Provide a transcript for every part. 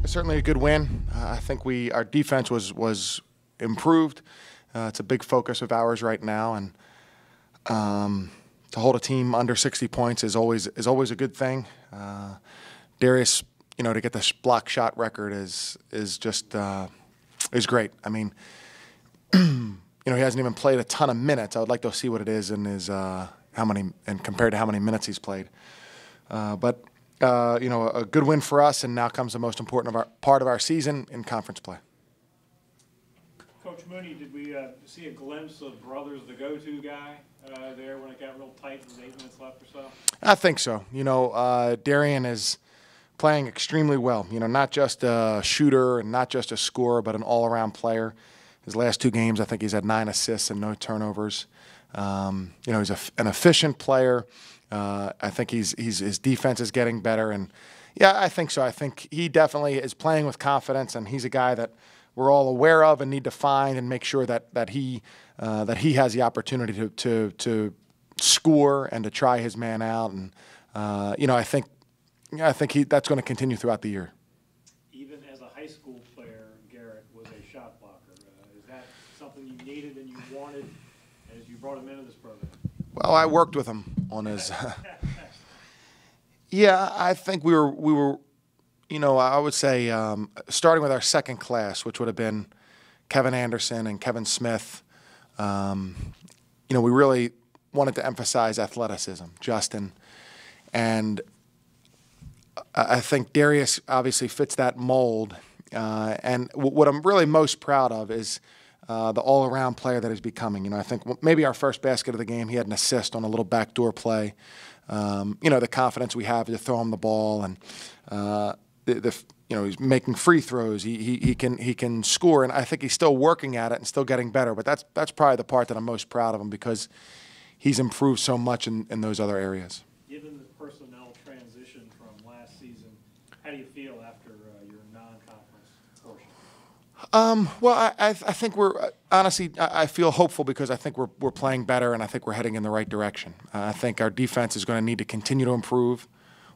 certainly a good win. I think our defense was improved. It's a big focus of ours right now, and to hold a team under 60 points is always a good thing. Darius, to get this block shot record is great. I mean, he hasn't even played a ton of minutes. I would like to see what it is in his compared to how many minutes he's played. But a good win for us, and now comes the most important part of our season in conference play. Coach Mooney, did we see a glimpse of Brothers, the go-to guy, there when it got real tight with 8 minutes left or so? I think so. Darien is playing extremely well. Not just a shooter and not just a scorer, but an all-around player. His last 2 games, I think he's had 9 assists and no turnovers. He's an efficient player. I think his defense is getting better, and yeah, I think so. I think he definitely is playing with confidence, and he's a guy that we're all aware of and need to find and make sure that he has the opportunity to score and to try his man out. And I think that's going to continue throughout the year. Even as a high school player, Garrett was a shot blocker. Is that something you needed and you wanted as you brought him into this program? Well, I worked with him on his. Yeah, I think we were. I would say starting with our second class, which would have been Kevin Anderson and Kevin Smith. We really wanted to emphasize athleticism, Justin, and I think Darius obviously fits that mold. And what I'm really most proud of is the all-around player that he's becoming. I think maybe our first basket of the game, he had an assist on a little backdoor play. The confidence we have to throw him the ball, and he's making free throws. He can score, and I think he's still working at it and still getting better. But that's probably the part that I'm most proud of him, because he's improved so much in those other areas. Given the personnel transition from last season, how do you feel after your non-conference portion? Well, I think we're honestly, I feel hopeful, because I think we're playing better, and I think we're heading in the right direction. I think our defense is going to need to continue to improve.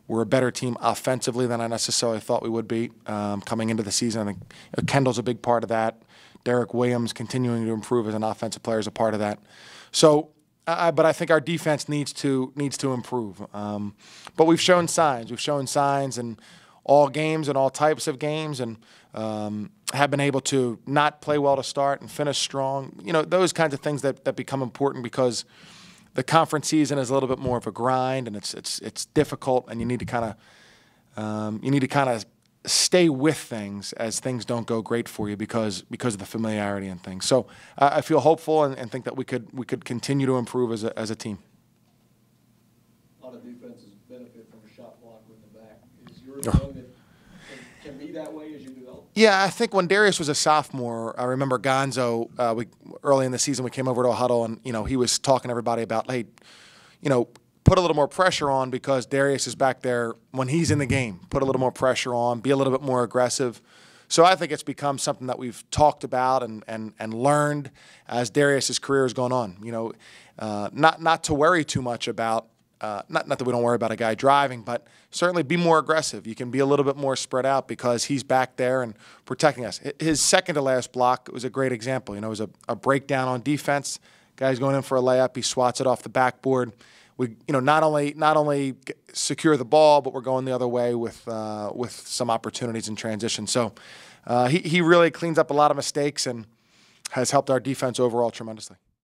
We're a better team offensively than I necessarily thought we would be coming into the season. I think Kendall's a big part of that. Derek Williams continuing to improve as an offensive player is a part of that. So, but I think our defense needs to improve. But we've shown signs. We've shown signs in all games and all types of games, and have been able to not play well to start and finish strong. Those kinds of things that become important, because the conference season is a little bit more of a grind, and it's difficult, and you need to kind of stay with things as things don't go great for you because of the familiarity and things. So I feel hopeful and think that we could continue to improve as a team. A lot of defenses benefit from a shot blocker in the back. Is yours one that can be that way as you develop? Yeah, I think when Darius was a sophomore, I remember Gonzo, early in the season we came over to a huddle, and he was talking to everybody about, hey, put a little more pressure on, because Darius is back there when he's in the game. Put a little more pressure on, be a little bit more aggressive. So I think it's become something that we've talked about and learned as Darius's career has gone on. Not to worry too much about. Not that we don't worry about a guy driving, but certainly be more aggressive. You can be a little bit more spread out, because he's back there and protecting us. His second to last block was a great example. It was a breakdown on defense. Guy's going in for a layup. He swats it off the backboard. We, not only secure the ball, but we're going the other way with some opportunities in transition. So he really cleans up a lot of mistakes and has helped our defense overall tremendously.